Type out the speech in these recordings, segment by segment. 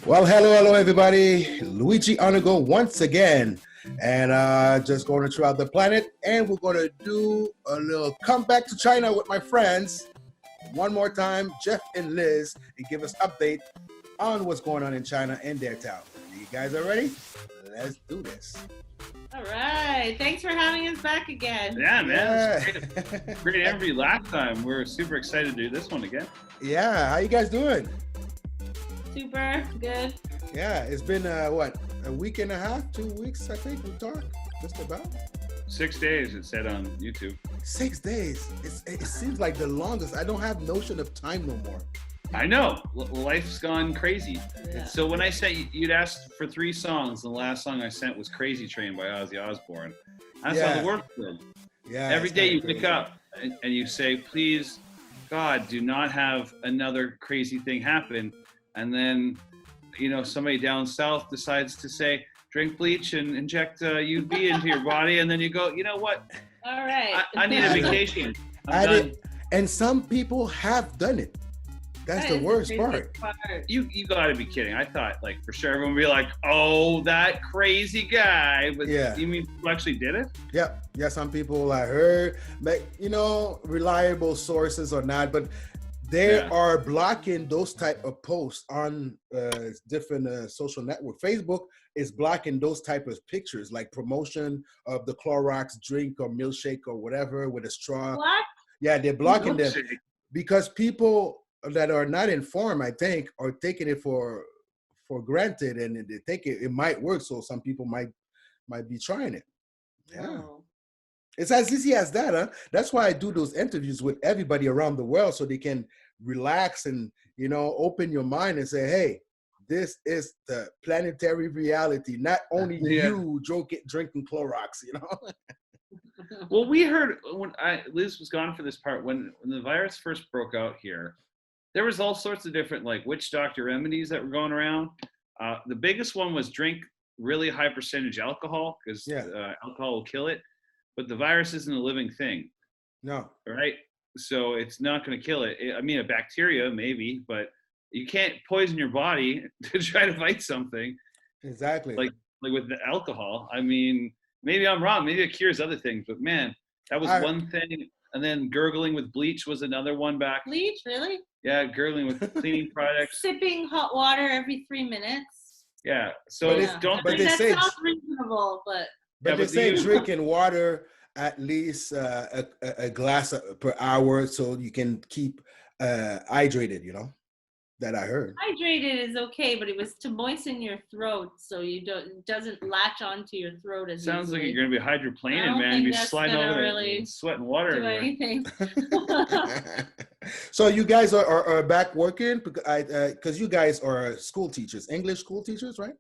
Well, hello, everybody. Luigi on the go once again, and just going throughout the planet, and we're going to do a little comeback to China with my friends. One more time, Jeff and Liz, and give us update on what's going on in China and their town. You guys are ready? Let's do this. All right. Thanks for having us back again. Yeah, man. Yeah. Great interview last time. We're super excited to do this one again. Yeah, how you guys doing? Super good. Yeah, it's been what, a week and a half, 2 weeks, I think we talked, just about. 6 days, it said on YouTube. 6 days. It seems like the longest. I don't have notion of time no more. I know. Life's gone crazy. Yeah. So when I sent you'd asked for 3 songs, the last song I sent was Crazy Train by Ozzy Osbourne. That's how the work goes. Yeah. Every day you pick up and you say, please, God, do not have another crazy thing happen. And then, somebody down south decides to say, drink bleach and inject UV into your body. And then you go, you know what? All right. I need a vacation. I'm done. And some people have done it. That's the worst part. You got to be kidding. I thought, for sure, everyone would be like, oh, that crazy guy. But yeah. You mean people actually did it? Yep. Yeah, some people I heard, reliable sources or not, but they are blocking those type of posts on different social network. Facebook is blocking those type of pictures, like promotion of the Clorox drink or milkshake or whatever with a straw. What? Yeah, they're blocking them because people that are not informed, I think, are taking it for granted, and they think it might work. So some people might be trying it. Yeah. Oh. It's as easy as that, huh? That's why I do those interviews with everybody around the world so they can relax and, open your mind and say, hey, this is the planetary reality, not only you drinking Clorox, Well, we heard when Liz was gone for this part, when the virus first broke out here, there was all sorts of different witch doctor remedies that were going around. The biggest one was drink really high percentage alcohol because alcohol will kill it. But the virus isn't a living thing. No. Right? So it's not going to kill it. I mean, a bacteria, maybe, but you can't poison your body to try to fight something. Exactly. Like with the alcohol. I mean, maybe I'm wrong. Maybe it cures other things. But, man, that was one thing. And then gurgling with bleach was another one back. Bleach, really? Yeah, gurgling with cleaning products. Sipping hot water every 3 minutes. Yeah. So don't. But they that say sounds reasonable, but. But they say drinking water at least a glass per hour so you can keep hydrated, that I heard. Hydrated is okay, but it was to moisten your throat so it doesn't latch onto your throat as Sounds easily. like you're going to be hydroplaning, man. You're sliding over there, sweating water. Do anything. So you guys are back working because you guys are school teachers, English school teachers, right?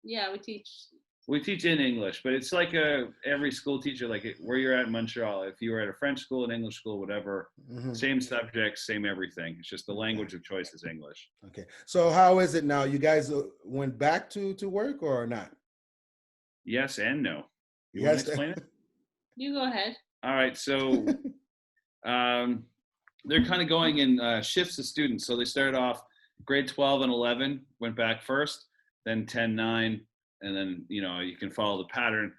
Yeah, we teach. We teach in English, but it's like every school teacher, where you're at in Montreal. If you were at a French school, an English school, whatever, same subjects, same everything. It's just the language of choice is English. Okay. So how is it now? You guys went back to work or not? Yes and no. You want to explain it? You go ahead. All right. So they're kind of going in shifts of students. So they started off grade 12 and 11, went back first, then 10, 9, and then, you can follow the pattern.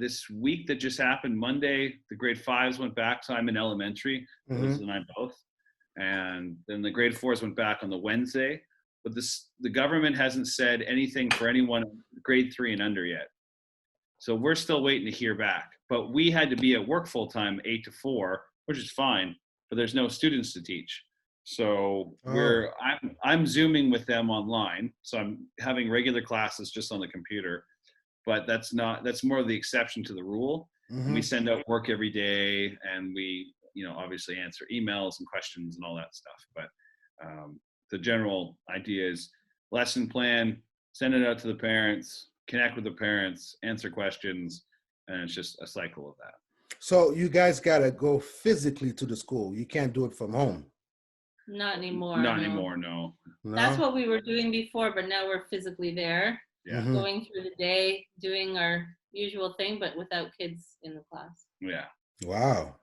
This week that just happened, Monday, the grade 5s went back. So I'm in elementary, Liz and I both. And then the grade 4s went back on the Wednesday. But the government hasn't said anything for anyone grade 3 and under yet. So we're still waiting to hear back. But we had to be at work full time, 8 to 4, which is fine. But there's no students to teach. So I'm Zooming with them online. So I'm having regular classes just on the computer, but that's more of the exception to the rule. We send out work every day and we, obviously answer emails and questions and all that stuff. But the general idea is lesson plan, send it out to the parents, connect with the parents, answer questions. And it's just a cycle of that. So you guys got to go physically to the school. You can't do it from home. Not anymore. Not anymore, no. That's what we were doing before, but now we're physically there, going through the day, doing our usual thing, but without kids in the class. Yeah. Wow.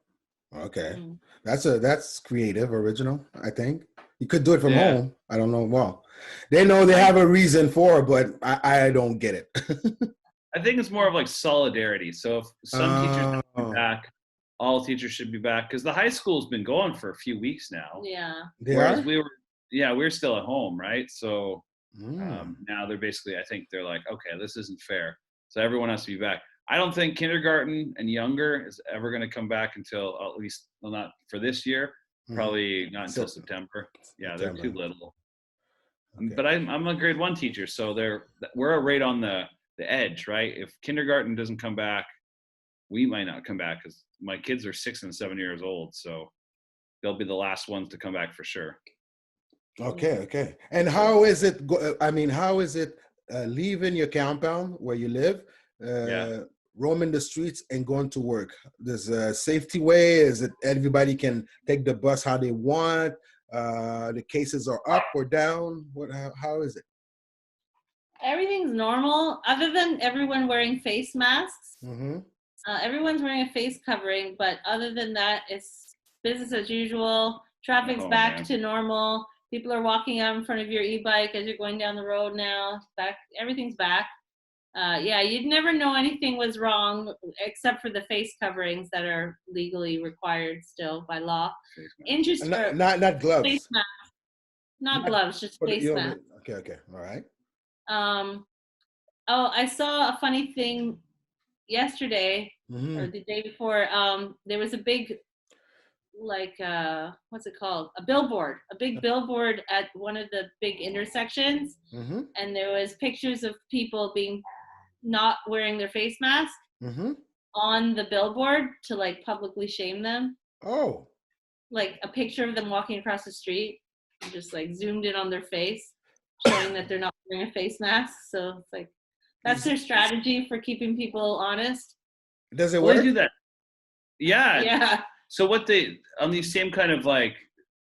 Okay. That's creative, original, I think. You could do it from Yeah. home. I don't know. Well, they know they have a reason for it, but I don't get it. I think it's more of like solidarity. So if some teachers should be Oh, back, all teachers should be back because the high school's been going for a few weeks now. Yeah. they Whereas are? we were still at home, right? So Mm. now they're basically, I think they're like, okay, this isn't fair. So everyone has to be back. I don't think kindergarten and younger is ever going to come back until at least, well, not for this year, probably not until So- September. Yeah, they're too September. little. Okay. But I'm a grade 1 teacher, so we're right on the edge, right? If kindergarten doesn't come back, we might not come back because my kids are 6 and 7 years old, so they'll be the last ones to come back for sure. Okay, okay. And how is it? I mean, how is it leaving your compound where you live, roaming the streets and going to work? There's a safety way. Is it everybody can take the bus how they want? The cases are up or down. How is it? Everything's normal, other than everyone wearing face masks. Mm-hmm. Everyone's wearing a face covering, but other than that, it's business as usual. Traffic's back to normal. People are walking out in front of your e-bike as you're going down the road now. Everything's back. Yeah, you'd never know anything was wrong except for the face coverings that are legally required still by law. Not gloves. Face masks. Not gloves, just face masks. Okay, all right. Oh, I saw a funny thing yesterday or the day before. There was a big, what's it called? A big billboard at one of the big intersections. And there was pictures of people not wearing their face mask on the billboard to like publicly shame them. Oh. Like a picture of them walking across the street, just like zoomed in on their face, showing that they're not wearing a face mask. So it's like, that's their strategy for keeping people honest. Does it work? They do that. Yeah. Yeah. So on these same kind of like,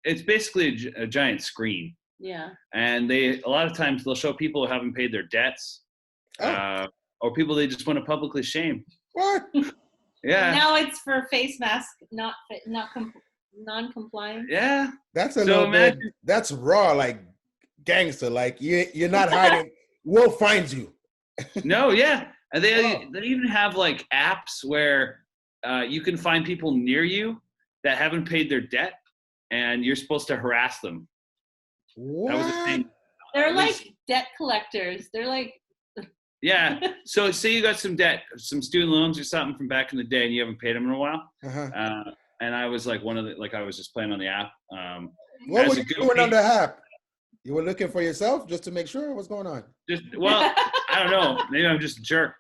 it's basically a giant screen. Yeah. And a lot of times they'll show people who haven't paid their debts, or people they just want to publicly shame. What? Yeah. Now it's for face mask, non-compliant. Yeah. That's a little bit. That's raw, like gangster. Like you're not hiding. We'll find you. No, yeah. And they even have like apps where you can find people near you that haven't paid their debt, and you're supposed to harass them. What? That was a thing. They're like debt collectors. They're like. Yeah. So say you got some debt, some student loans or something from back in the day, and you haven't paid them in a while. And I was like I was just playing on the app. What were you doing on the app? You were looking for yourself just to make sure what's going on. Well, I don't know. Maybe I'm just a jerk.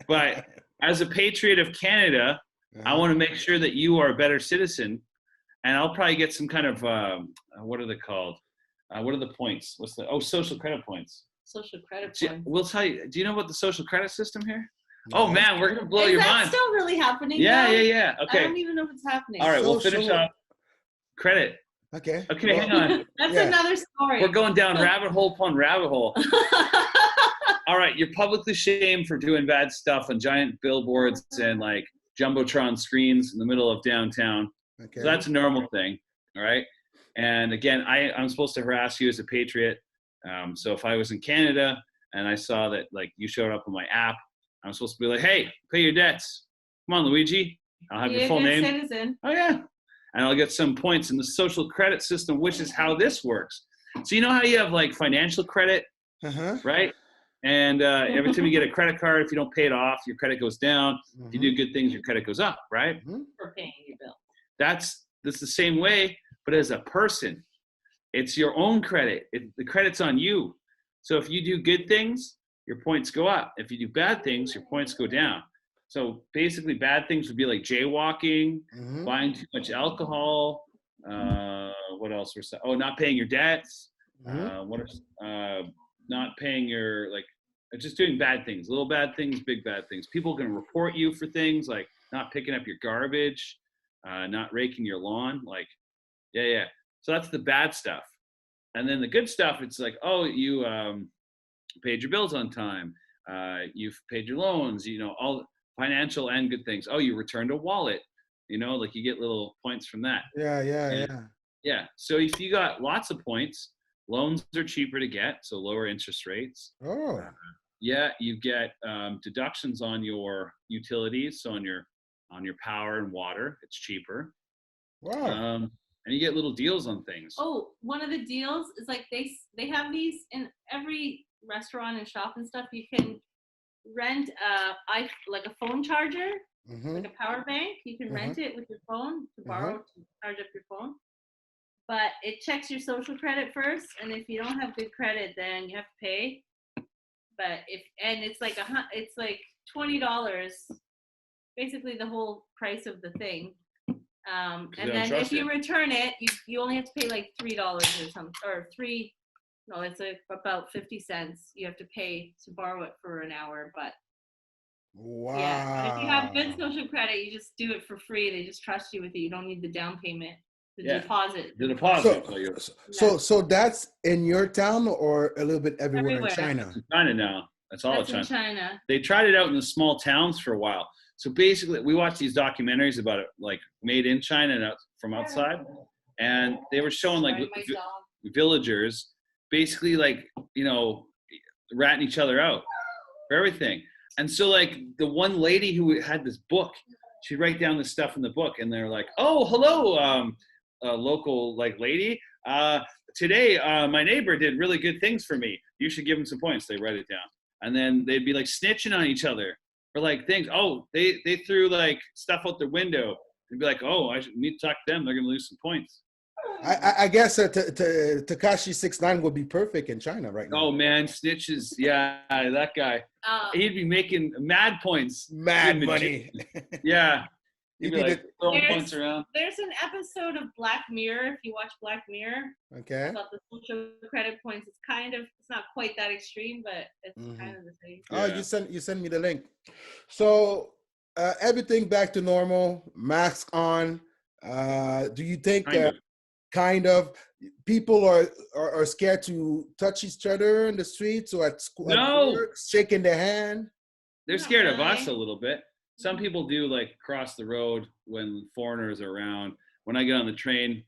But as a patriot of Canada, I want to make sure that you are a better citizen. And I'll probably get some kind of, what are they called? What are the points? Social credit points. Social credit points. We'll tell you. Do you know about the social credit system here? No. Oh, man, we're going to blow your mind. Is that still really happening? Yeah, now? yeah. Okay. I don't even know if it's happening. All right, we'll finish off. Credit. Okay, hang on. That's another story. We're going down rabbit hole upon rabbit hole. All right, you're publicly shamed for doing bad stuff on giant billboards and like Jumbotron screens in the middle of downtown. Okay. So that's a normal thing, all right? And again, I'm supposed to harass you as a patriot. So if I was in Canada and I saw that like you showed up on my app, I'm supposed to be like, hey, pay your debts. Come on, Luigi. I'll have your full name. Citizen. Oh, yeah. And I'll get some points in the social credit system, which is how this works. So you know how you have like financial credit, right? And every time you get a credit card, if you don't pay it off, your credit goes down. If you do good things, your credit goes up, right? For paying your bill. That's the same way, but as a person, it's your own credit. The credit's on you. So if you do good things, your points go up. If you do bad things, your points go down. So basically bad things would be like jaywalking, buying too much alcohol, what else? Not paying your debts, not paying your, like, just doing bad things, little bad things, big bad things. People can report you for things like not picking up your garbage, not raking your lawn, like, yeah. So that's the bad stuff. And then the good stuff, it's like, oh, you paid your bills on time. You've paid your loans, all financial and good things. Oh, you returned a wallet, like you get little points from that. Yeah. Yeah. So if you got lots of points, loans are cheaper to get, so lower interest rates. Oh. Yeah, you get deductions on your utilities, so on your power and water, it's cheaper. Wow. And you get little deals on things. Oh, one of the deals is like they have these in every restaurant and shop and stuff. You can rent like a phone charger, like a power bank. You can rent it with your phone to borrow to charge up your phone. But it checks your social credit first, and if you don't have good credit, then you have to pay. But it's like $20, basically the whole price of the thing. And then if you return it, you only have to pay like $3 or something, or it's like about 50 cents you have to pay to borrow it for an hour. But wow. Yeah, but if you have good social credit, you just do it for free. They just trust you with it. You don't need the down payment, deposit. The deposit. So that's in your town or a little bit everywhere. In China? In China now. That's all in China. They tried it out in the small towns for a while. So basically, we watched these documentaries about it, like made in China and from outside, and they were showing like villagers basically like ratting each other out for everything. And so like the one lady who had this book, she'd write down this stuff in the book, and they're like, "Oh, hello, local like lady. Today my neighbor did really good things for me. You should give him some points." They write it down, and then they'd be like snitching on each other for like things. Oh, they threw like stuff out the window. They'd be like, "Oh, I need to talk to them. They're gonna lose some points." I guess Tekashi 6ix9ine would be perfect in China right now. Oh man, snitches. Yeah, that guy. He'd be making mad points. Mad money. Yeah. He'd be like throwing points around. There's an episode of Black Mirror, if you watch Black Mirror, okay, about the social credit points. It's not quite that extreme, but it's kind of the same. Oh, yeah. you send me the link. So everything back to normal, mask on. Do you think kind of people are scared to touch each other in the streets or at school? No, at work, shaking their hand. They're scared of us a little bit. Some people do like cross the road when foreigners are around. When I get on the train,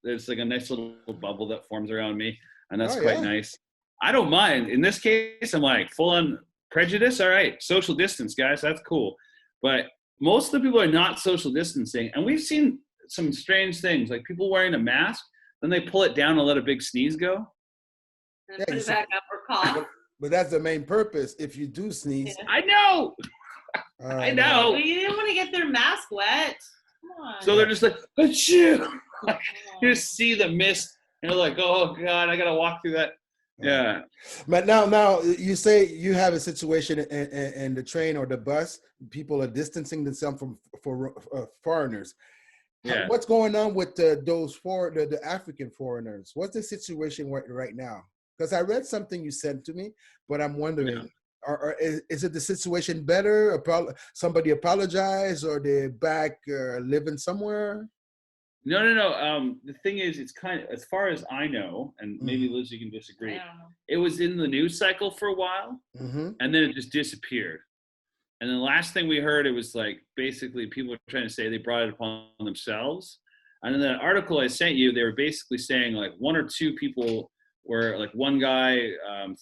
there's like a nice little bubble that forms around me, and that's quite nice. I don't mind. In this case, I'm like full on prejudice. All right, social distance, guys, that's cool. But most of the people are not social distancing, and we've seen some strange things, like people wearing a mask, then they pull it down and let a big sneeze go. And put it back up or cough. But that's the main purpose. If you do sneeze, I know. I know. But you didn't want to get their mask wet. Come on. So they're just like, achoo! You just see the mist, and they're like, oh God, I gotta walk through that. Yeah. But now you say you have a situation in the train or the bus. People are distancing themselves from foreigners. Yeah. What's going on with the African foreigners? What's the situation right now? Because I read something you sent to me, but I'm wondering, is it the situation better? Somebody apologize, or they're back living somewhere? No. The thing is, it's kind of, as far as I know, and maybe Liz, you can disagree. I don't know. It was in the news cycle for a while, and then it just disappeared. And then the last thing we heard, it was like basically people were trying to say they brought it upon themselves. And in that article I sent you, they were basically saying like one or two people were like, one guy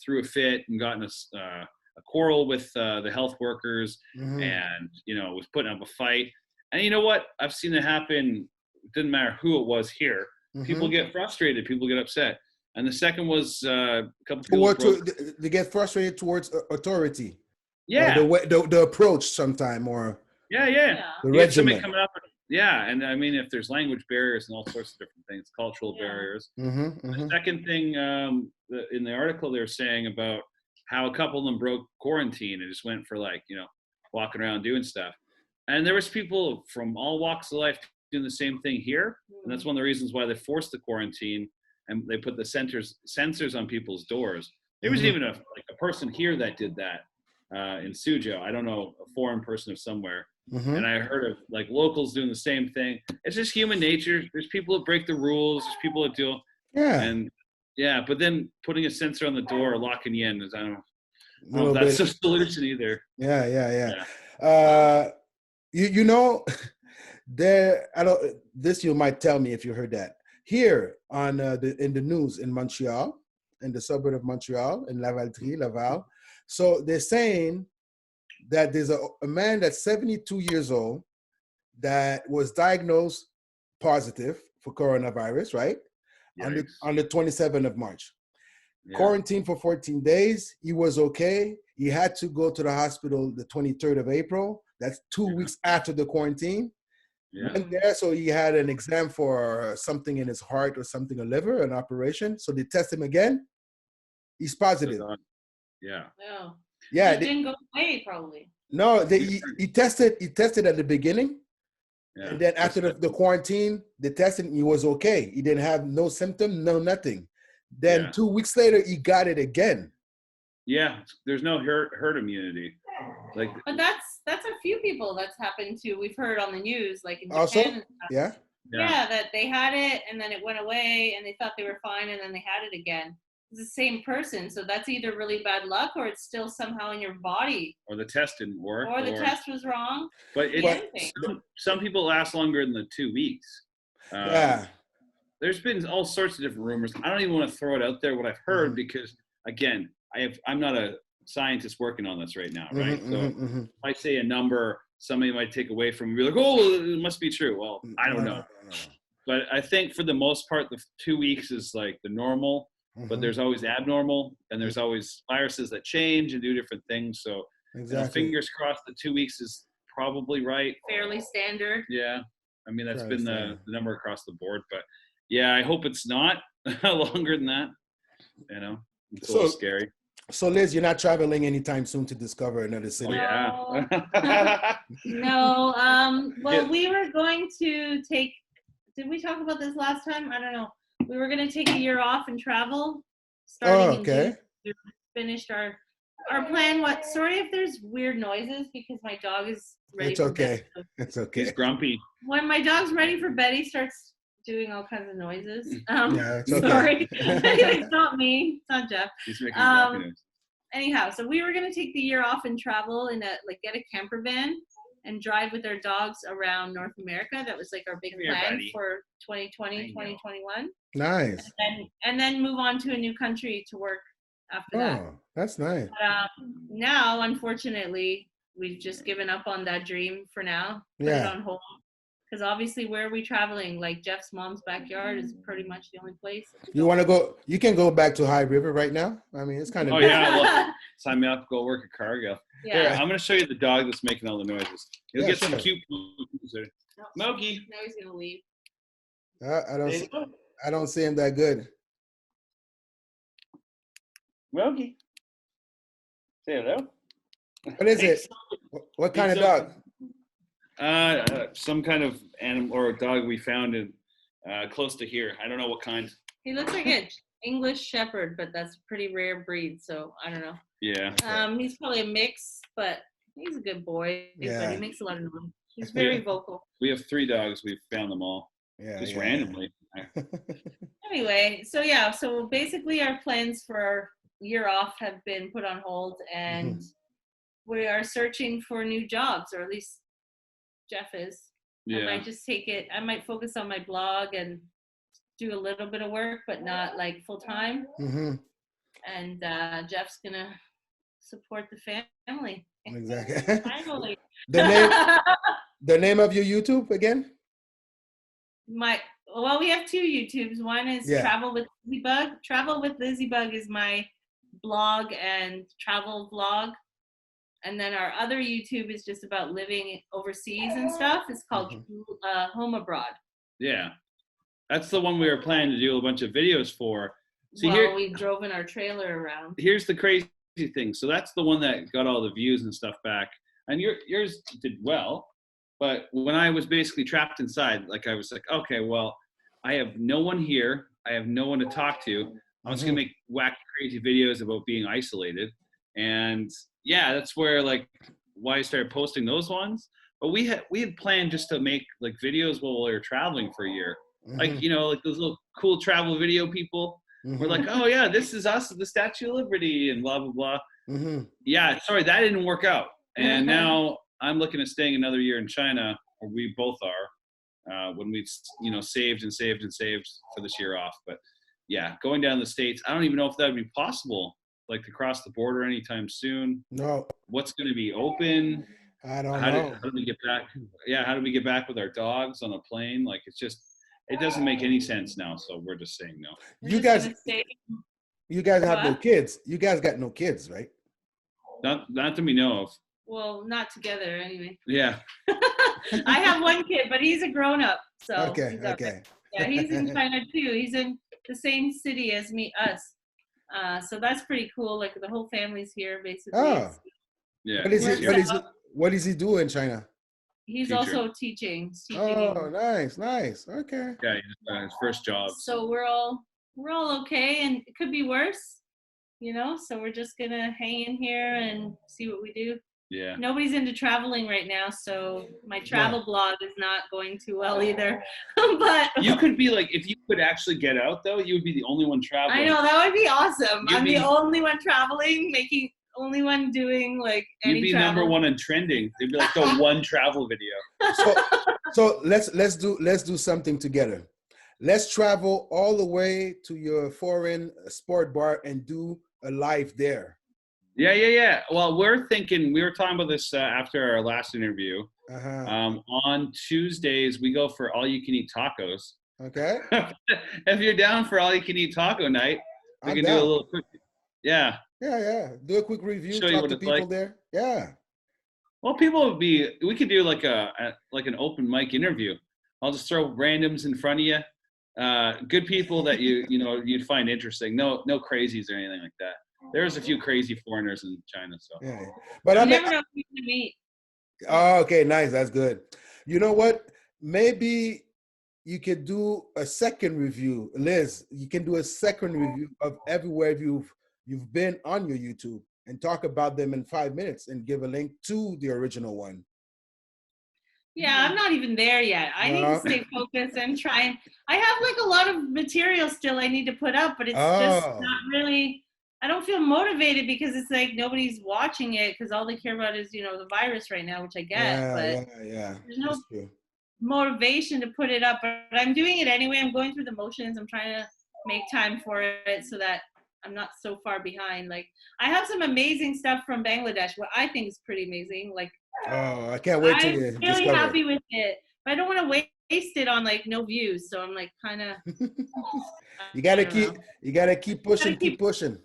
threw a fit and got in a quarrel with the health workers, and was putting up a fight. And you know what? I've seen it happen. It didn't matter who it was here. People get frustrated. People get upset. And the second was a couple people. They get frustrated towards authority. Yeah. The approach sometime, or the regimen. Coming up. Yeah, and I mean, if there's language barriers and all sorts of different things, cultural barriers. The second thing in the article, they're saying about how a couple of them broke quarantine and just went for walking around doing stuff. And there was people from all walks of life doing the same thing here, and that's one of the reasons why they forced the quarantine and they put the sensors on people's doors. There was even a person here that did that. In Suzhou, I don't know, a foreign person of somewhere, and I heard of like locals doing the same thing. It's just human nature. There's people that break the rules. There's people that do, but then putting a sensor on the door or locking you in is, I don't know if that's a solution either. You know, there. I don't. This you might tell me if you heard that. here on in the news in Montreal, in the suburb of Montreal, in Laval. So they're saying that there's a man that's 72 years old that was diagnosed positive for coronavirus, right? On the 27th of March. Yeah. Quarantined for 14 days. He was okay. He had to go to the hospital the 23rd of April. That's 2 weeks after the quarantine. Yeah. Went there, so he had an exam for something in his heart or something, a liver, an operation. So they test him again. He's positive. Yeah. Wow. Yeah. It didn't go away, probably. No, he tested at the beginning. Yeah. And then after the quarantine, they tested him, he was okay. He didn't have no symptom, no nothing. Then 2 weeks later, he got it again. Yeah, there's no herd immunity. But that's a few people that's happened to. We've heard on the news, like in Japan. Also, and stuff. Yeah, that they had it and then it went away and they thought they were fine and then they had it again. It's the same person, so that's either really bad luck or it's still somehow in your body. Or the test didn't work. Or the test was wrong. But some people last longer than the 2 weeks. Yeah. There's been all sorts of different rumors. I don't even want to throw it out there what I've heard because, again, I'm not a scientist working on this right now, right? If I say a number, somebody might take away from me, be like, oh, it must be true. Well, I don't know. But I think for the most part, the 2 weeks is like the normal. But there's always abnormal, and there's always viruses that change and do different things. So fingers crossed the 2 weeks is probably right. Fairly standard. Yeah. I mean, that's been the number across the board. But, yeah, I hope it's not longer than that. You know, it's a little scary. So, Liz, you're not traveling anytime soon to discover another city? Oh, yeah. No. Well, we were going to take – did we talk about this last time? I don't know. We were going to take a year off and travel starting in June. We finished our plan. Sorry if there's weird noises because my dog is ready for bed. It's okay. He's grumpy. When my dog's ready for bed, he starts doing all kinds of noises. Yeah, it's okay. Sorry. It's not me. It's not Jeff. He's making grumpy noises. Anyhow, so we were going to take the year off and travel in get a camper van and drive with our dogs around North America. That was like our big plan for 2020, 2021. Nice. And then move on to a new country to work after that. Oh, that's nice. But, now, unfortunately, we've just given up on that dream for now. Put it on hold. Because obviously, where are we traveling? Like Jeff's mom's backyard is pretty much the only place. You want to go? You can go back to High River right now. I mean, it's kind of. Oh yeah, well, sign me up. Go work at Cargill. Yeah. Here, I'm going to show you the dog that's making all the noises. You'll get some cute. Moki. Now he's gonna leave. I don't see him that good. Moki. Say hello. What is it? What kind of dog? Some kind of animal or a dog we found in close to here. I don't know what kind. He looks like an English Shepherd, but that's a pretty rare breed. So I don't know. Yeah. He's probably a mix, but he's a good boy. Yeah. But he makes a lot of noise. He's very vocal. We have 3 dogs. We've found them all. Yeah. Just randomly. Anyway, so basically our plans for our year off have been put on hold, and we are searching for new jobs, or at least Jeff is. Yeah. I might just take it. I might focus on my blog and do a little bit of work, but not like full time. And Jeff's gonna support the family. Exactly. Finally. The name of your YouTube again? Well, we have 2 YouTubes. One is Travel with LizzyBug. Travel with LizzyBug is my blog and travel vlog. And then our other YouTube is just about living overseas and stuff. It's called Home Abroad. Yeah. That's the one we were planning to do a bunch of videos for. See, we drove in our trailer around. Here's the crazy thing. So that's the one that got all the views and stuff back. And yours did well. But when I was basically trapped inside, I was like, okay, well, I have no one here. I have no one to talk to. I'm just going to make wacky, crazy videos about being isolated. And yeah, that's where why I started posting those ones. But we had planned just to make videos while we were traveling for a year. Those little cool travel video people. We're like, oh yeah, this is us at the Statue of Liberty and blah, blah, blah. Yeah, sorry, that didn't work out. And now I'm looking at staying another year in China, or we both are. when we've, saved and saved and saved for this year off. But yeah, going down the States, I don't even know if that would be possible, like to cross the border anytime soon. No. What's going to be open? I don't know. How do we get back? Yeah, how do we get back with our dogs on a plane? Like, it doesn't make any sense now. So we're just saying no. You guys have no kids. You guys got no kids, right? Not that we know of. Well, not together anyway. Yeah. I have one kid, but he's a grown up. So okay. Yeah, he's in China too. He's in the same city as us. So that's pretty cool. Like the whole family's here basically. Oh. Yeah. What is he doing in China? He's Teacher. Also teaching. Oh, nice. Okay. Yeah, his first job. So we're all okay, and it could be worse, So we're just gonna hang in here and see what we do. Yeah. Nobody's into traveling right now, so my travel blog is not going too well either. But you could be like, if you could actually get out though, you would be the only one traveling. I know, that would be awesome. I'm the only one traveling, only one doing like any You'd be travel. number one in trending. It'd be like the one travel video. So let's do something together. Let's travel all the way to your foreign sport bar and do a live there. Yeah. Well, we were talking about this after our last interview. On Tuesdays, we go for all-you-can-eat tacos. Okay. If you're down for all-you-can-eat taco night, we can do a little quick. Yeah. Yeah. Do a quick review. Show you talk what to it's people like. there. Yeah. Well, we could do like an open mic interview. I'll just throw randoms in front of you. Good people that you'd find interesting. No crazies or anything like that. There's a few crazy foreigners in China, so. Yeah. But I never know who to meet. Oh, okay, nice. That's good. You know what? Maybe you could do a second review, Liz. You can do a second review of everywhere you've been on your YouTube and talk about them in 5 minutes and give a link to the original one. Yeah, I'm not even there yet. I need to stay focused and try. I have like a lot of material still I need to put up, but it's just not really. I don't feel motivated because it's like nobody's watching it because all they care about is the virus right now, which I get. Yeah. There's no motivation to put it up, but I'm doing it anyway. I'm going through the motions. I'm trying to make time for it so that I'm not so far behind. Like I have some amazing stuff from Bangladesh, what I think is pretty amazing. Like I can't wait to I'm really happy with it, but I don't want to waste it on like no views. So I'm like kind of. You gotta keep pushing. Keep pushing.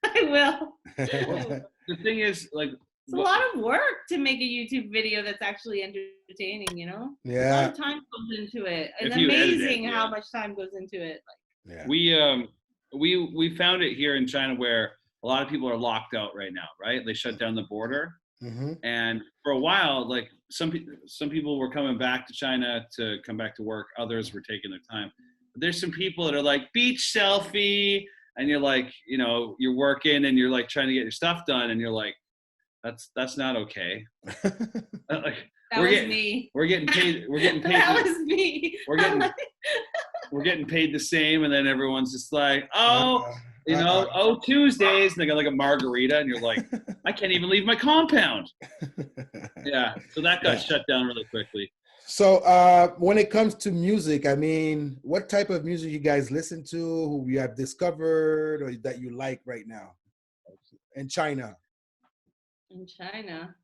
I will. The thing is, like, it's a lot of work to make a YouTube video that's actually entertaining, Yeah. A lot of time goes into it. It's amazing how much time goes into it. Yeah. We found it here in China where a lot of people are locked out right now, right? They shut down the border. Mm-hmm. And for a while, like some people were coming back to China to come back to work. Others were taking their time. But there's some people that are like, beach selfie. And you're like, you're working and you're like trying to get your stuff done. And you're like, that's not okay. That was me. We're getting paid. That was me. We're getting paid the same. And then everyone's just like, Tuesdays. And they got like a margarita. And you're like, I can't even leave my compound. Yeah. So that got shut down really quickly. So when it comes to music, I mean, what type of music you guys listen to, who you have discovered or that you like right now in China? In China?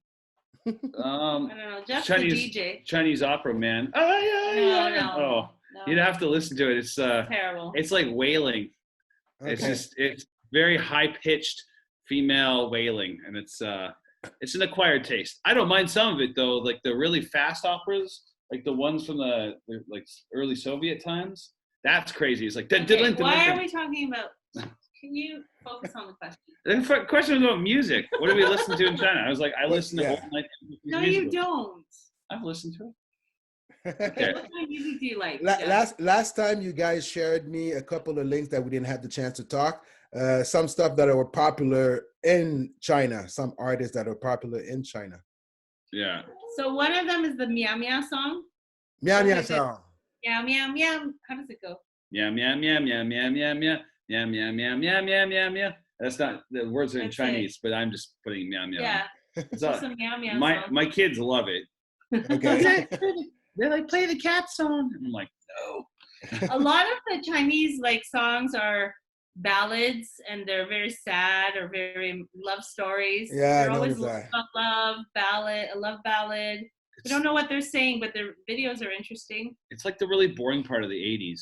I don't know. Just the DJ. Chinese opera, man. No. You'd have to listen to it. It's terrible. It's like wailing. Okay. It's very high-pitched female wailing, and it's an acquired taste. I don't mind some of it though, like the really fast operas. Like the ones from the like early Soviet times, that's crazy. It's like why are we talking about? Can you focus on the question? The question was about music. What do we listen to in China? I was like, I listen to old 1950s No, music. you don't. I've listened to it. Okay. What kind of music do you like? Last time you guys shared me a couple of links that we didn't have the chance to talk. Some stuff that were popular in China. Some artists that are popular in China. Yeah. So one of them is the Meow Meow song. Meow Meow song. Meow Meow Meow. How does it go? Meow Meow Meow Meow Meow Meow Meow Meow Meow Meow Meow Meow Meow Meow. That's not the words are in Chinese, but I'm just putting Meow Meow. Yeah. So some Meow Meow. My kids love it. Okay. They're like, play the cat song. And I'm like, no. A lot of the Chinese like songs are ballads, and they're very sad or very love stories. Yeah, They're I always noticed that. a love ballad. We don't know what they're saying, but their videos are interesting. It's like the really boring part of the 80s.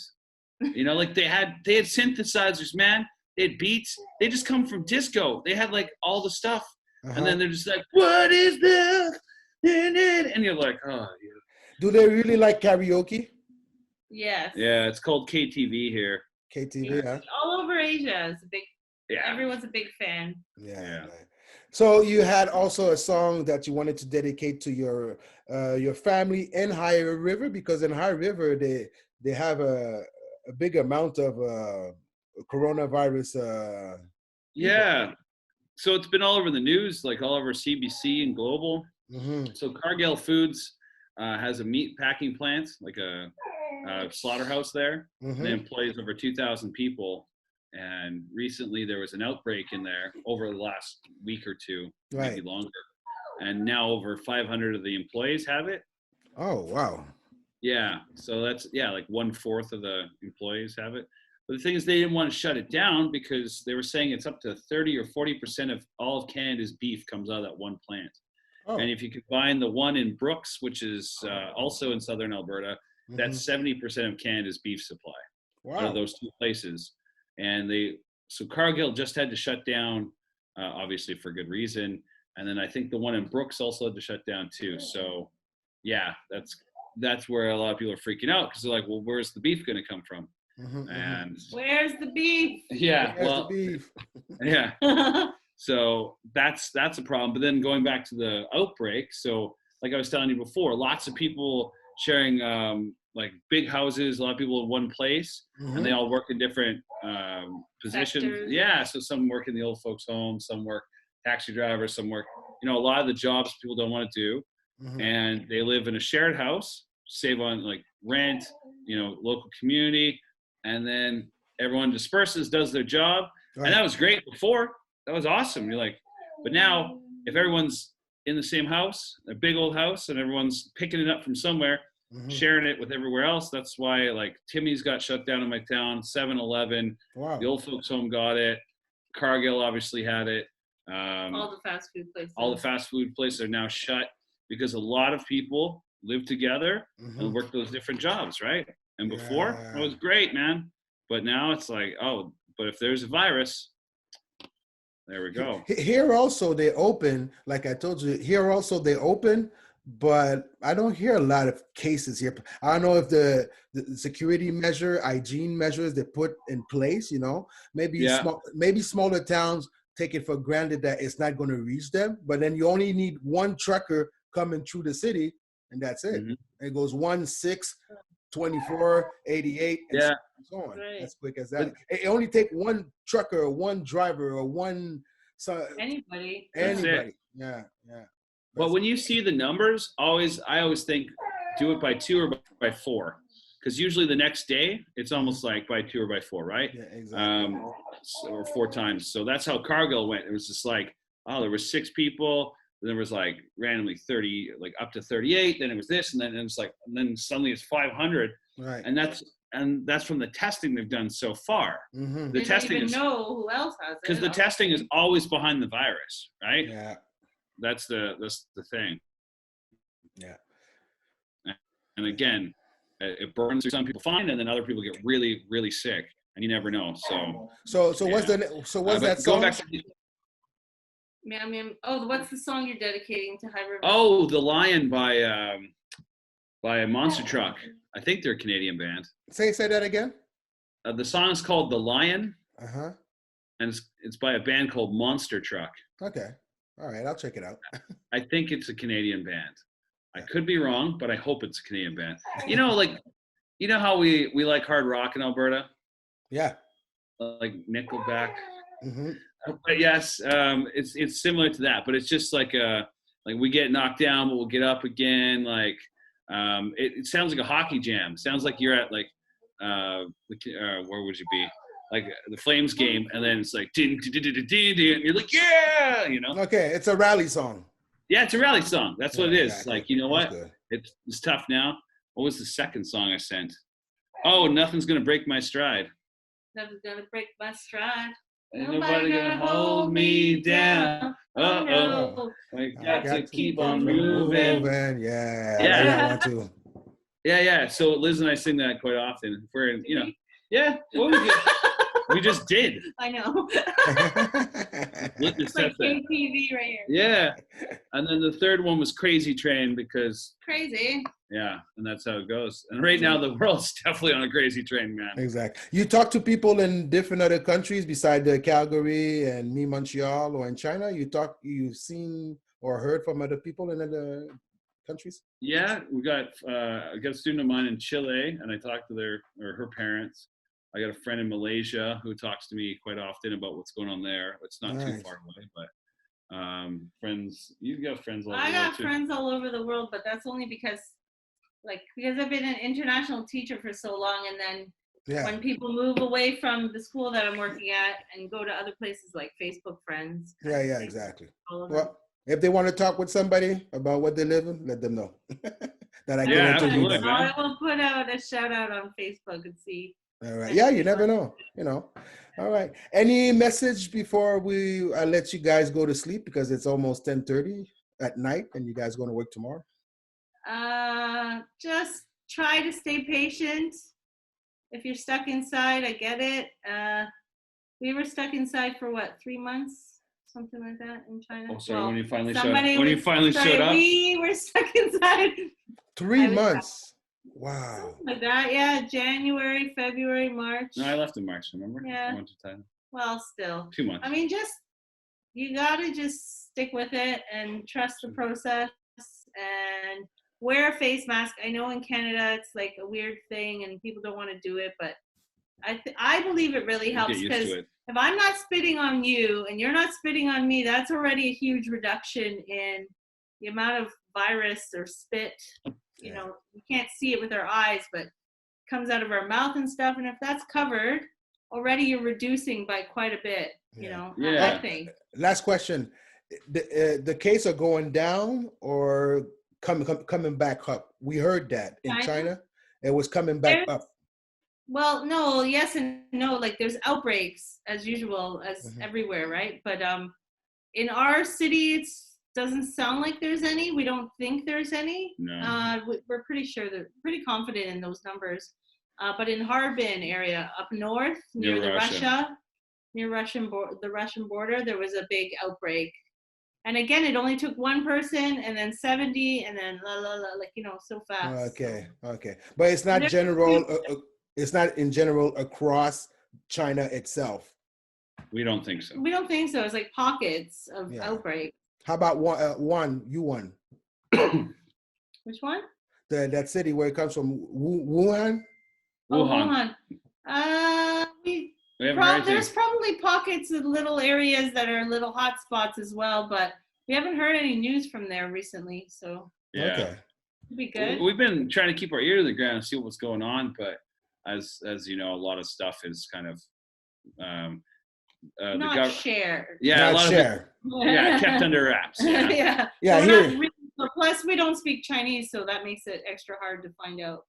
You know, like they had synthesizers, man. They had beats. They just come from disco. They had like all the stuff. And then they're just like, what is this? And you're like, oh, yeah. Do they really like karaoke? Yes. Yeah, it's called KTV here. KTV, huh? All over Asia, it's a big. Yeah. Everyone's a big fan. Yeah. So you had also a song that you wanted to dedicate to your family in High River, because in High River they have a big amount of coronavirus. Yeah. So it's been all over the news, like all over CBC and Global. So Cargill Foods has a meat packing plant, like a slaughterhouse there. And it employs over 2,000 people. And recently there was an outbreak in there over the last week or two, maybe longer. And now over 500 of the employees have it. Oh, wow. Yeah. So that's, like 1/4 of the employees have it. But the thing is, they didn't want to shut it down because they were saying it's up to 30 or 40% of all of Canada's beef comes out of that one plant. Oh. And if you combine the one in Brooks, which is also in southern Alberta, that's 70% of Canada's beef supply out of those two places. And so Cargill just had to shut down, obviously for good reason. And then I think the one in Brooks also had to shut down too. So yeah, that's where a lot of people are freaking out, because they're like, well, where's the beef going to come from? And where's the beef? Yeah, where's the beef? Yeah. So that's a problem. But then going back to the outbreak, so like I was telling you before, lots of people sharing like big houses, a lot of people in one place, and they all work in different positions. Sectors. Yeah, so some work in the old folks' home, some work taxi drivers, some work, a lot of the jobs people don't want to do, and they live in a shared house, save on like rent, local community, and then everyone disperses, does their job, and that was great before. That was awesome. You're like, but now if everyone's in the same house, a big old house, and everyone's picking it up from somewhere, sharing it with everywhere else. That's why like Timmy's got shut down in my town, 7-Eleven, the old folks home got it, Cargill obviously had it. All the fast food places. All the fast food places are now shut because a lot of people live together and work those different jobs, right? And before, it was great, man. But now it's like, oh, but if there's a virus, there we go. Here also they open, like I told you, here also they open, but I don't hear a lot of cases here. I don't know if the security hygiene measures they put in place, maybe smaller towns take it for granted that it's not going to reach them, but then you only need one trucker coming through the city, and that's it. It goes 1, 6, 24, 88, and so on. Right. As quick as that. It only take one trucker or one driver or anybody. Yeah. But when you see the numbers, I always think do it by 2 or by 4, because usually the next day it's almost like by 2 or by 4, right? Yeah, exactly. Or 4 times. So that's how Cargill went. It was just like, oh, there were 6 people. Then there was like randomly 30, like up to 38. Then it was this, and then it's like, and then suddenly it's 500. Right. And that's from the testing they've done so far. The testing don't even know who else has it. Because the testing is always behind the virus, right? Yeah. That's the thing. Yeah. And again, it burns through some people fine, and then other people get really, really sick, and you never know. So what's that song? Going back to what's the song you're dedicating to High River? Oh, The Lion by Monster Truck. I think they're a Canadian band. Say that again. The song is called The Lion. And it's by a band called Monster Truck. Okay. All right, I'll check it out. I think it's a Canadian band. I could be wrong, but I hope it's a Canadian band. How we like hard rock in Alberta? Yeah. Like Nickelback. But yes, it's similar to that, but it's just like we get knocked down, but we'll get up again. Like it sounds like a hockey jam. It sounds like you're at like where would you be? Like the Flames game, and then it's like din, din, din, din, din, din, and you're like, yeah, Okay, it's a rally song. Yeah, it's a rally song. That's what it is. Exactly. Like, you know what? It's tough now, What was the second song I sent? Oh, Nothing's Gonna Break My Stride. Nothing's gonna break my stride. Ain't nobody gonna hold me down. Oh Uh-oh. no. I got to keep on moving. moving. Yeah, I Yeah. like that one too. Yeah. So Liz and I sing that quite often. We're in, yeah. What was it? We just did. I know. Liz It's just like said that. KTV right here. Yeah. And then the third one was Crazy Train because, Crazy. yeah, and that's how it goes. And right now the world's definitely on a crazy train, man. Exactly. You talk to people in different other countries beside Calgary and Montreal or in China. You've seen or heard from other people in other countries? Yeah, I got a student of mine in Chile, and I talked to her parents. I got a friend in Malaysia who talks to me quite often about what's going on there. It's not too far away, but friends, you got friends all over the world. I got friends all over the world, but that's only because I've been an international teacher for so long, and then when people move away from the school that I'm working at and go to other places like Facebook friends. Yeah, exactly. Well, if they want to talk with somebody about what they live in, let them know. That I can interview them. I will put out a shout out on Facebook and see. All right. Yeah, you never know. All right. Any message before I let you guys go to sleep, because it's almost 10:30 at night and you guys going to work tomorrow? Just try to stay patient. If you're stuck inside, I get it. We were stuck inside for 3 months, something like that in China. Oh, sorry, when you finally showed up? We were stuck inside. 3 months. Wow. Something like that, yeah. January, February, March. No, I left in March, remember? Yeah. I went to Thailand. Well, still. 2 months. I mean, you gotta just stick with it and trust the process and wear a face mask. I know in Canada it's like a weird thing and people don't want to do it, but I believe it really helps, because if I'm not spitting on you and you're not spitting on me, that's already a huge reduction in the amount of virus or spit. You can't see it with our eyes, but it comes out of our mouth and stuff. And if that's covered, already you're reducing by quite a bit, I think. Last question. The case are going down or coming back up? We heard that in China, it was coming back up. Well, no, yes and no. Like there's outbreaks as usual, as everywhere, right? But in our city, it doesn't sound like there's any. We don't think there's any. No. We're pretty sure pretty confident in those numbers. But in Harbin area, up north near the Russian border, there was a big outbreak. And again, it only took one person, and then 70, and then so fast. Okay. But it's not general. It's not in general across China itself. We don't think so. It's like pockets of outbreak. How about one? Which one? That city where it comes from, Wuhan. Wuhan. There's probably pockets of little areas that are little hot spots as well, but we haven't heard any news from there recently. So okay, it'd be good. We've been trying to keep our ear to the ground and see what's going on, but as you know, a lot of stuff is kind of not shared. Yeah, not share. Kept under wraps. Yeah. Plus, we don't speak Chinese, so that makes it extra hard to find out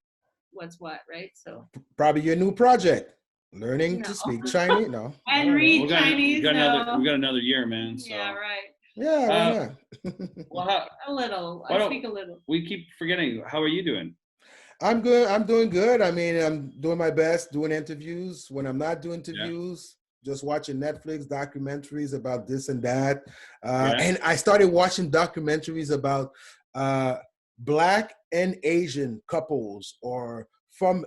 what's what, right? So probably your new project, learning to speak Chinese. No, and read Chinese. We got another year, man. So. Yeah, right. Yeah, a little. I speak a little. We keep forgetting. How are you doing? I'm good. I'm doing good. I mean, I'm doing my best doing interviews. When I'm not doing interviews, just watching Netflix documentaries about this and that. And I started watching documentaries about Black and Asian couples, or from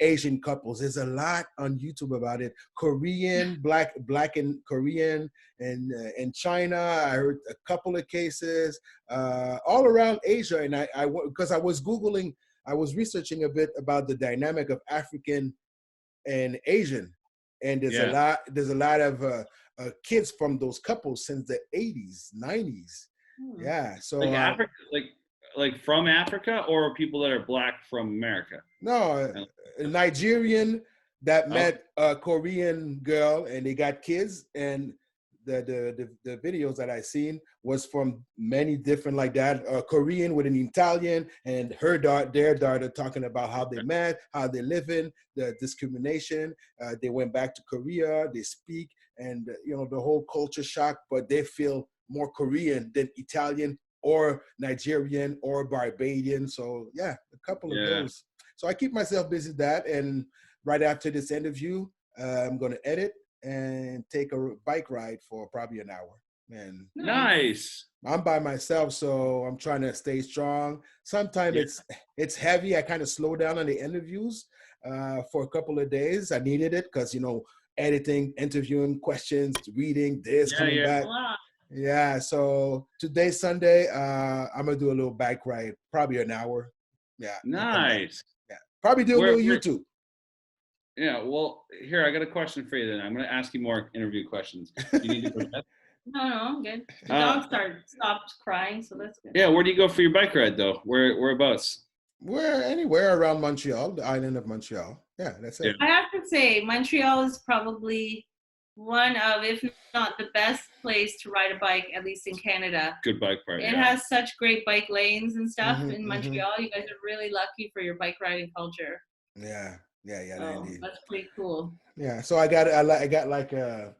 Asian couples. There's a lot on YouTube about it. Korean, black and Korean, and in China, I heard a couple of cases all around Asia. And I because I was Googling, I was researching a bit about the dynamic of African and Asian, and there's a lot of kids from those couples since the 80s, 90s. Yeah, so like Africa, like from Africa, or people that are Black from America? No, a Nigerian that met a Korean girl and they got kids, and the videos that I seen was from many different like that, Korean with an Italian, and their daughter talking about how they met, how they live in the discrimination. They went back to Korea, they speak, and the whole culture shock, but they feel more Korean than Italian or Nigerian or Barbadian. So yeah, a couple of those. So I keep myself busy with that, and right after this interview, I'm going to edit and take a bike ride for probably an hour. And nice. I'm by myself, so I'm trying to stay strong. Sometimes it's heavy. I kind of slow down on the interviews for a couple of days. I needed it because, editing, interviewing, questions, reading, coming back. Wow. Yeah, so today's Sunday. I'm going to do a little bike ride, probably an hour. Yeah. Nice. Yeah. Probably do a little YouTube. Yeah, well, here, I got a question for you then. I'm going to ask you more interview questions. You need to go to bed? No, I'm good. The dog stopped crying, so that's good. Yeah, where do you go for your bike ride, though? Whereabouts? We're anywhere around Montreal, the island of Montreal. Yeah, that's it. I have to say, Montreal is probably one of, if not the best place to ride a bike, at least in Canada. Good bike ride. It has such great bike lanes and stuff in Montreal. You guys are really lucky for your bike riding culture. Yeah. Oh, that's pretty cool. Yeah, so I got like a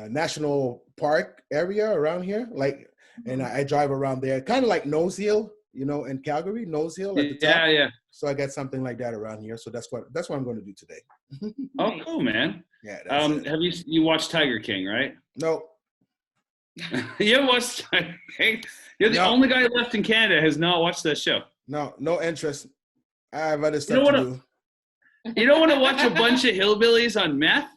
national park area around here, like, and I drive around there, kind of like Nose Hill, in Calgary, Nose Hill at the top. Yeah. So I got something like that around here. So that's what I'm going to do today. Oh, cool, man. Yeah. Have you watched Tiger King, right? No. You watched Tiger King? You're the only guy left in Canada has not watched that show. No interest. I have other stuff to do. You don't want to watch a bunch of hillbillies on meth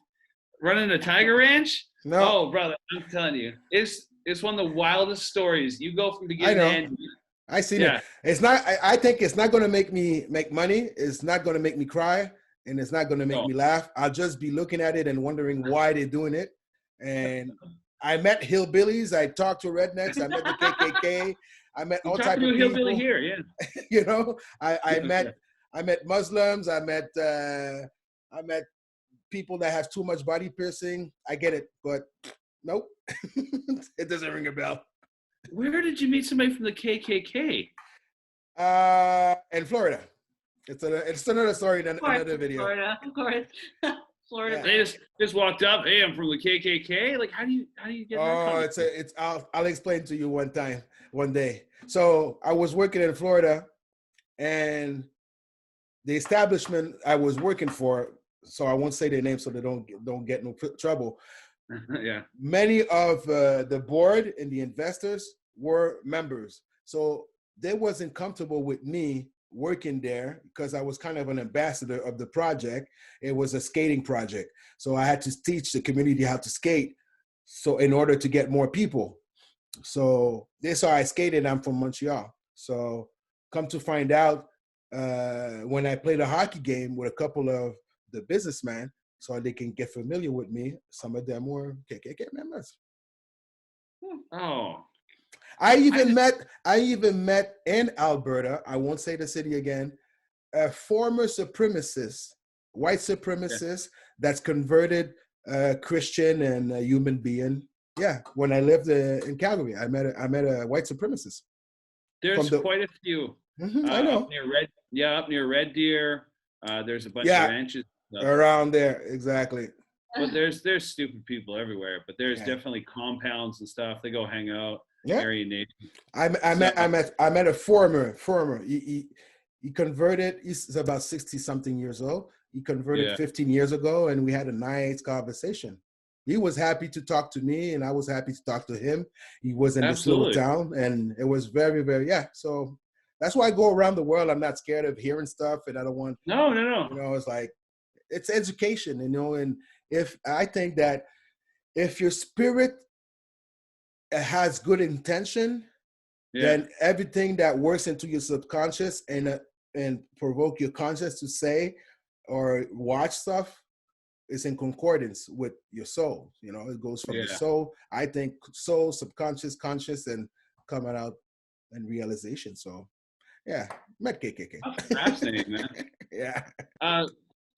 running a tiger ranch? No. Oh, brother, I'm telling you, it's one of the wildest stories. You go from beginning to end. I see it. It's not. I think it's not going to make me make money. It's not going to make me cry, and it's not going to make me laugh. I'll just be looking at it and wondering why they're doing it. And I met hillbillies. I talked to rednecks. I met the KKK. I met all types of people. Hillbilly here, yeah. I met Muslims. I met people that have too much body piercing. I get it, but nope, it doesn't ring a bell. Where did you meet somebody from the KKK? In Florida. It's another story than another video. Florida, of course. Florida. Yeah. They just walked up. Hey, I'm from the KKK. Like, how do you get? Oh, I'll explain to you one day. So I was working in Florida, and the establishment I was working for, so I won't say their name so they don't get no trouble. Yeah. Many of the board and the investors were members. So they wasn't comfortable with me working there because I was kind of an ambassador of the project. It was a skating project. So I had to teach the community how to skate. So in order to get more people. So they saw I skated, I'm from Montreal. So come to find out, when I played a hockey game with a couple of the businessmen, so they can get familiar with me, some of them were KKK members. Oh. I even met in Alberta, I won't say the city again, a former supremacist, white supremacist that's converted Christian and a human being. Yeah, when I lived in Calgary, I met a white supremacist. There's quite a few. I know. Up near Red Deer. There's a bunch of ranches around there, exactly. But there's stupid people everywhere. But there's definitely compounds and stuff. They go hang out. Yeah. Aryan Nation. I met a former. He converted. He's about 60-something years old. He converted 15 years ago, and we had a nice conversation. He was happy to talk to me, and I was happy to talk to him. He was in this little town, and it was very, very, So that's why I go around the world. I'm not scared of hearing stuff, and I don't want. No. It's like, it's education, and if I think that if your spirit has good intention, then everything that works into your subconscious and provoke your conscious to say or watch stuff is in concordance with your soul. It goes from the soul. I think soul, subconscious, conscious, and coming out and realization. So, met KKK. That's fascinating, man. Yeah.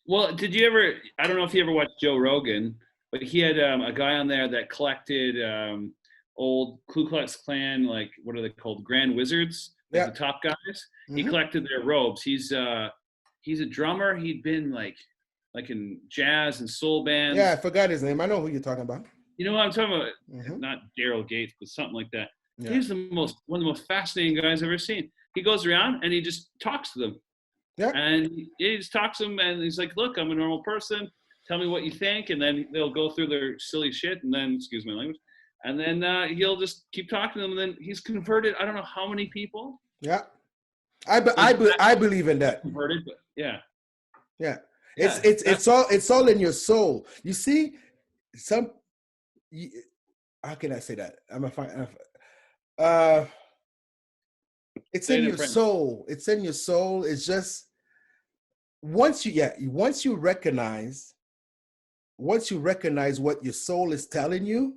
Well, did you ever? I don't know if you ever watched Joe Rogan. but he had a guy on there that collected old Ku Klux Klan, like what are they called, Grand Wizards, like the top guys. He collected their robes. He's a drummer. He'd been like in jazz and soul bands. Yeah, I forgot his name. I know who you're talking about. You know what I'm talking about? Not Daryl Gates, but something like that. Yeah. He's one of the most fascinating guys I've ever seen. He goes around and he just talks to them. Yeah. And he just talks to them, and he's like, "Look, I'm a normal person. Tell me what you think." And then they'll go through their silly shit, and then, excuse my language, and then he'll just keep talking to them. And then he's converted, I don't know how many people. Yeah, I believe in that. Converted, but yeah. It's all in your soul. You see, how can I say that? It's in your soul. It's in your soul. It's just once you recognize what your soul is telling you,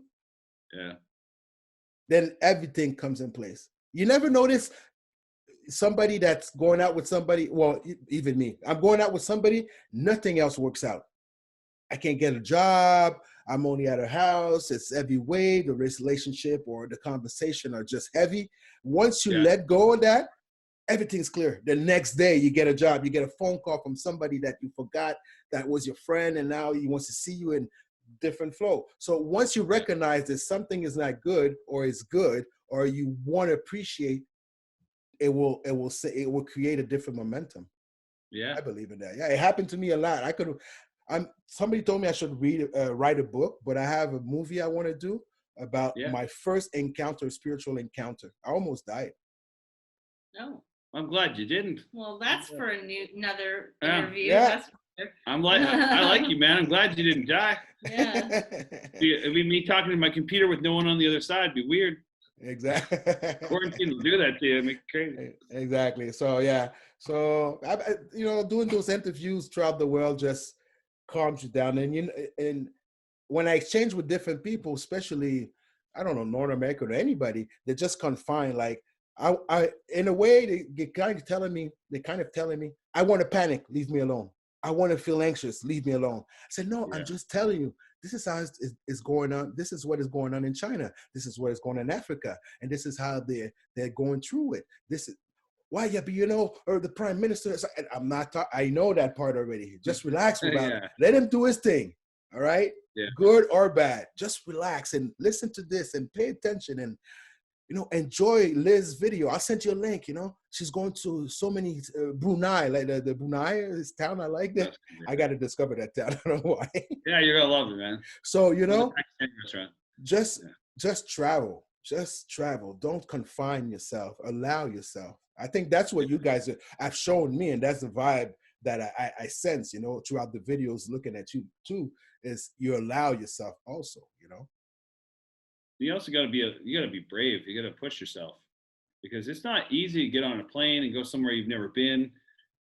then everything comes in place. You never notice somebody that's going out with somebody, well, even me, I'm going out with somebody, nothing else works out. I can't get a job. I'm only at her house. It's heavy weight. The relationship or the conversation are just heavy. Once you let go of that, everything's clear. The next day you get a job. You get a phone call from somebody that you forgot that was your friend, and now he wants to see you in different flow. So once you recognize that something is not good or is good, or you want to appreciate, it will create a different momentum. Yeah, I believe in that. Yeah, it happened to me a lot. Somebody told me I should write a book, but I have a movie I want to do about my first spiritual encounter. I almost died. No, I'm glad you didn't. Well, that's for another interview. Yeah. I like you, man. I'm glad you didn't die. Yeah. It'd be me talking to my computer with no one on the other side. It'd be weird. Exactly. Quarantine will do that to you. Make it crazy. Exactly. So yeah. So I doing those interviews throughout the world just calms you down. And when I exchange with different people, especially North America or anybody, they're just confined. Like I in a way they kind of telling me, I want to panic, leave me alone. I want to feel anxious, leave me alone. I said, no, I'm just telling you, this is how it's going on. This is what is going on in China. This is what is going on in Africa. And this is how they're going through it. This is why, or the prime minister. I'm not I know that part already. Just relax about it. Let him do his thing. All right. Yeah. Good or bad. Just relax and listen to this and pay attention and, enjoy Liz's video. I'll send you a link, She's going to so many, Brunei, like the Brunei, this town. I like that. I got to discover that town. I don't know why. Yeah, you're going to love it, man. So, just travel. Just travel. Don't confine yourself. Allow yourself. I think that's what you guys have shown me, and that's the vibe that I sense, throughout the videos, looking at you too, is you allow yourself also, You also got to be brave. You got to push yourself, because it's not easy to get on a plane and go somewhere you've never been,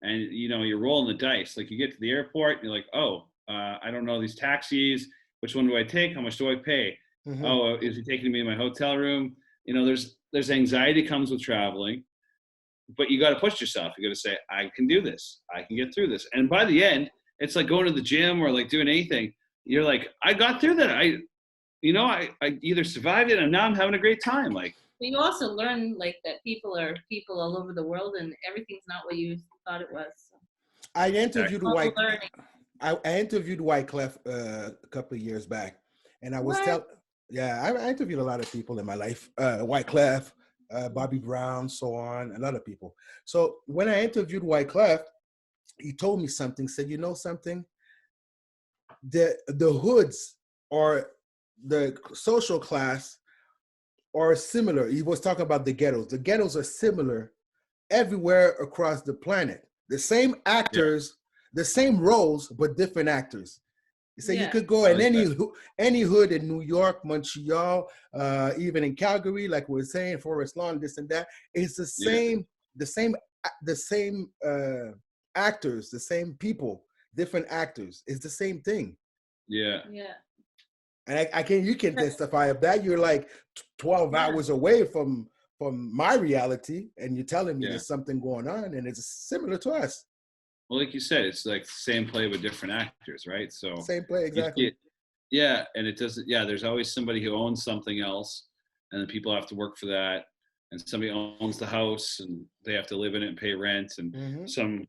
and you're rolling the dice. Like you get to the airport, and you're like, oh, I don't know these taxis. Which one do I take? How much do I pay? Mm-hmm. Oh, is he taking me to my hotel room? There's anxiety comes with traveling, but you got to push yourself. You got to say, I can do this. I can get through this. And by the end, it's like going to the gym or like doing anything. You're like, I got through that. I either survived it and now I'm having a great time. Like, but you also learn like that people are people all over the world and everything's not what you thought it was. So. I interviewed Wyclef a couple of years back, and I was I interviewed a lot of people in my life. Wyclef, Bobby Brown, so on, a lot of people. So when I interviewed Wyclef, he told me something. Said, something, the hoods or the social class are similar. He was talking about the ghettos. The ghettos are similar everywhere across the planet. The same actors, the same roles, but different actors. He said you could go in any hood in New York, Montreal, even in Calgary, like we were saying, Forest Lawn, this and that. It's the same actors, the same people, different actors. It's the same thing. Yeah. Yeah. And you can testify of that. You're like 12 hours away from my reality, and you're telling me there's something going on, and it's similar to us. Well, like you said, it's like the same play with different actors, right? So same play, exactly. Yeah, and it doesn't. Yeah, there's always somebody who owns something else, and then people have to work for that. And somebody owns the house, and they have to live in it and pay rent. And Mm-hmm. some,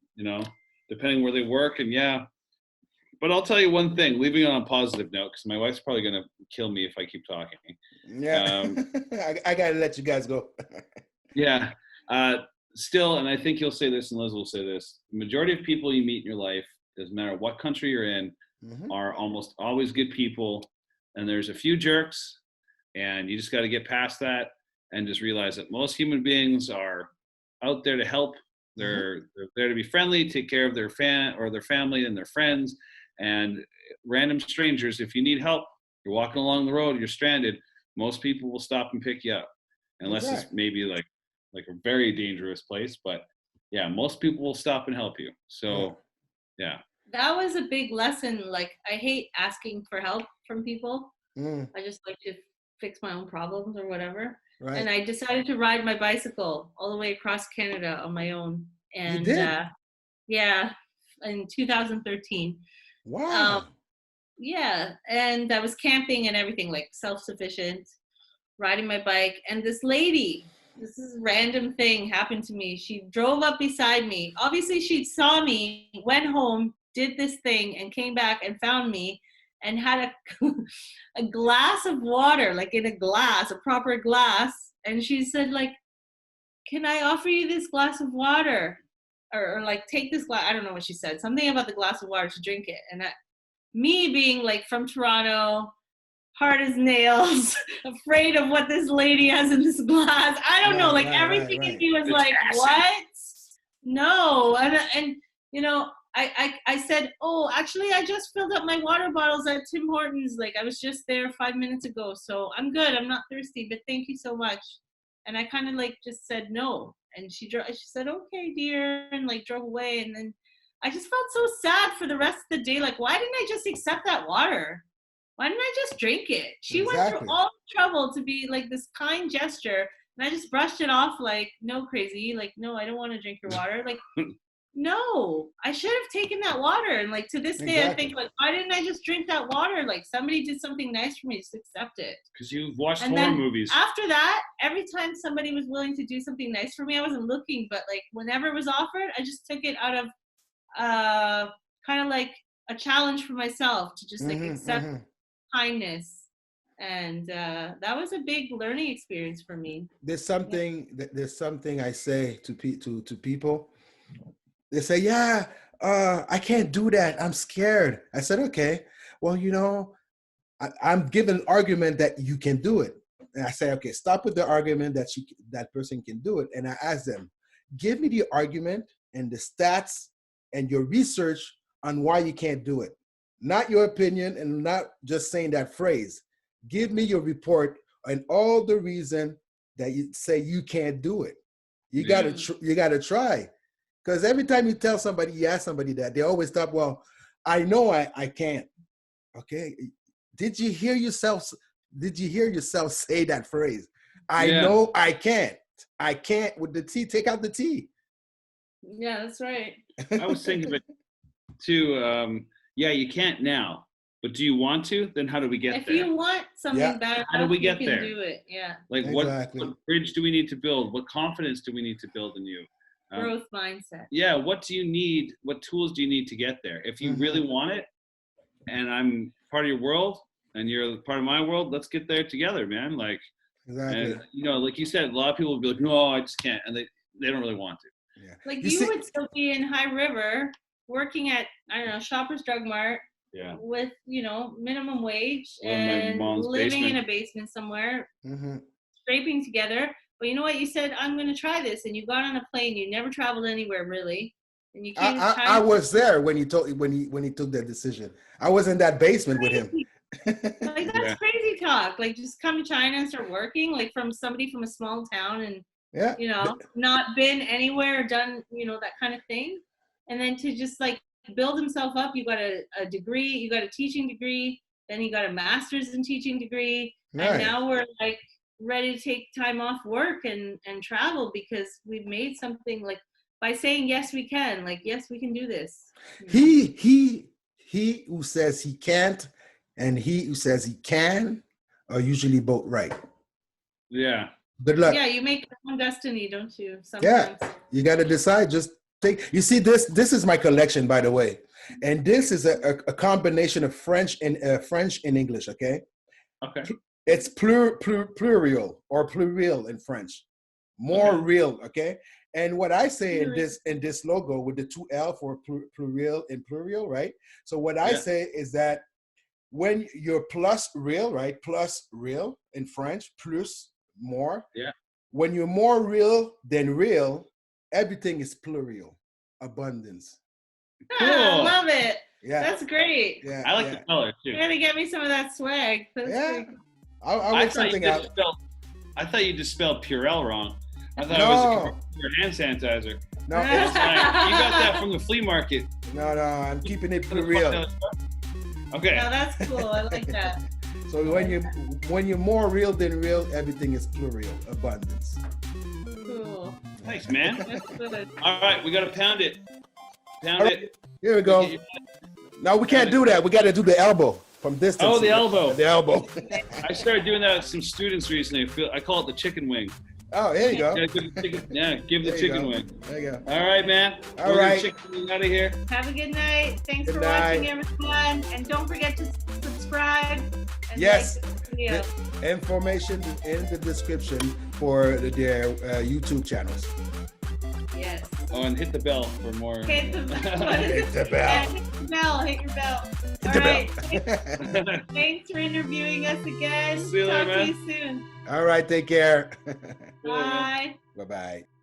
depending where they work. And yeah, but I'll tell you one thing. Leaving it on a positive note, because my wife's probably gonna kill me if I keep talking. Yeah. I gotta let you guys go. Yeah. Still, and I think you'll say this, and Liz will say this: the majority of people you meet in your life, doesn't matter what country you're in, Mm-hmm. are almost always good people, and there's a few jerks, and you just got to get past that and just realize that most human beings are out there to help. They're there to be friendly, take care of their family and their friends, and random strangers. If you need help, you're walking along the road, you're stranded, most people will stop and pick you up, unless it's maybe like a very dangerous place. But yeah, most people will stop and help you. So yeah. That was a big lesson. Like, I hate asking for help from people. Mm. I just like to fix my own problems or whatever. Right. And I decided to ride my bicycle all the way across Canada on my own. And you did? Yeah, in 2013. Wow. Yeah, and I was camping and everything, like self-sufficient, riding my bike. And this lady, this is a random thing happened to me. She drove up beside me. Obviously, she saw me, went home, did this thing, and came back and found me and had a glass of water, like in a glass, a proper glass. And she said, like, can I offer you this glass of water? Or like, take this glass. I don't know what she said. Something about the glass of water to drink it. And me being like from Toronto, hard as nails, afraid of what this lady has in this glass. I don't know. Like, everything in me was like, what? No. And I said, oh, actually, I just filled up my water bottles at Tim Hortons. Like, I was just there 5 minutes ago. So I'm good. I'm not thirsty, but thank you so much. And I kind of like just said no. And she said, okay, dear, and like drove away. And then I just felt so sad for the rest of the day. Like, why didn't I just accept that water? Why didn't I just drink it? She went through all the trouble to be like this kind gesture. And I just brushed it off like, no, crazy. Like, no, I don't want to drink your water. Like, no, I should have taken that water. And like, to this day, I think like, why didn't I just drink that water? Like, somebody did something nice for me, just accept it. Because you've watched horror movies. After that, every time somebody was willing to do something nice for me, I wasn't looking, but like whenever it was offered, I just took it out of kind of like a challenge for myself to just like accept kindness. And that was a big learning experience for me. There's something I say to people. They say, yeah, I can't do that. I'm scared. I said, okay, well, I'm giving an argument that you can do it. And I say, okay, stop with the argument that that person can do it. And I ask them, give me the argument and the stats and your research on why you can't do it. Not your opinion and not just saying that phrase. Give me your report and all the reason that you say you can't do it. You gotta try. Because every time you tell somebody, you ask somebody that, they always stop, well, I know I can't. Okay. Did you hear yourself say that phrase? I know I can't. I can't with the T, take out the T. Yeah, that's right. I was thinking of it too. Yeah, you can't now. But do you want to? Then how do we get there? If you want something better, how do we get there? Do it. Yeah. Like what bridge do we need to build? What confidence do we need to build in you? Growth mindset. Yeah. What do you need? What tools do you need to get there? If you really want it, and I'm part of your world, and you're part of my world, let's get there together, man. Like, and, like you said, a lot of people will be like, no, I just can't, and they don't really want to. Yeah. Like you would still be in High River working at, I don't know, Shoppers Drug Mart. Yeah. With minimum wage and living in a basement somewhere, scraping together. But you know what? You said, I'm going to try this, and you got on a plane. You never traveled anywhere really, and you came. I was there when he took that decision. I was in that basement with him. Like that's crazy talk. Like just come to China and start working, like from somebody from a small town, and not been anywhere, done that kind of thing, and then to just like build himself up. You got a degree, you got a teaching degree, then you got a master's in teaching degree, and now we're like ready to take time off work and travel because we've made something, like by saying yes we can, like yes we can do this. He who says he can't and he who says he can are usually both right. Yeah. Good luck. Yeah, you make your own destiny, don't you? Yeah, Sometimes. you got to decide. Just take. You see, this is my collection, by the way, and this is a combination of French and English. Okay, Okay. it's plural or plureal in French, more real. Okay, and what I say in this logo with the 2L for plureal and plural, right? So what I say is that when you're plus real, right? Plus real in French, plus more. Yeah. When you're more real than real, everything is plural, abundance. Cool. I love it. Yeah. That's great. Yeah. I like the color too. You gotta get me some of that swag. That's great. I'll work something out. I thought you just spelled Purell wrong. I thought No. it was your hand sanitizer. No, You got that from the flea market. no, I'm keeping it plural. Okay. No, that's cool. I like that. So when you're more real than real, everything is plural, abundance. Cool. Thanks, man. That's good. All right, we got to pound it. Pound All right, it. here we go. No, we can't do that. We got to do the elbow from distance. Oh, the elbow. The elbow. I started doing that with some students recently. I call it the chicken wing. Oh, there you go. Yeah, give the There you chicken go. wing. There you go. All right, man. All We'll get right. Chicken wing out of here. Have a good night. Thanks Good for night. watching, everyone. And don't forget to subscribe. And Yes. like the video. The information in the description for their YouTube channels. Yes. Oh, and hit the bell for more. Hit the bell. Hit the bell. Yeah, hit the bell. Hit your bell. Hit All the right. bell. Thanks for interviewing us again. See you Talk later, to you soon. All right, take care. Bye. Bye-bye.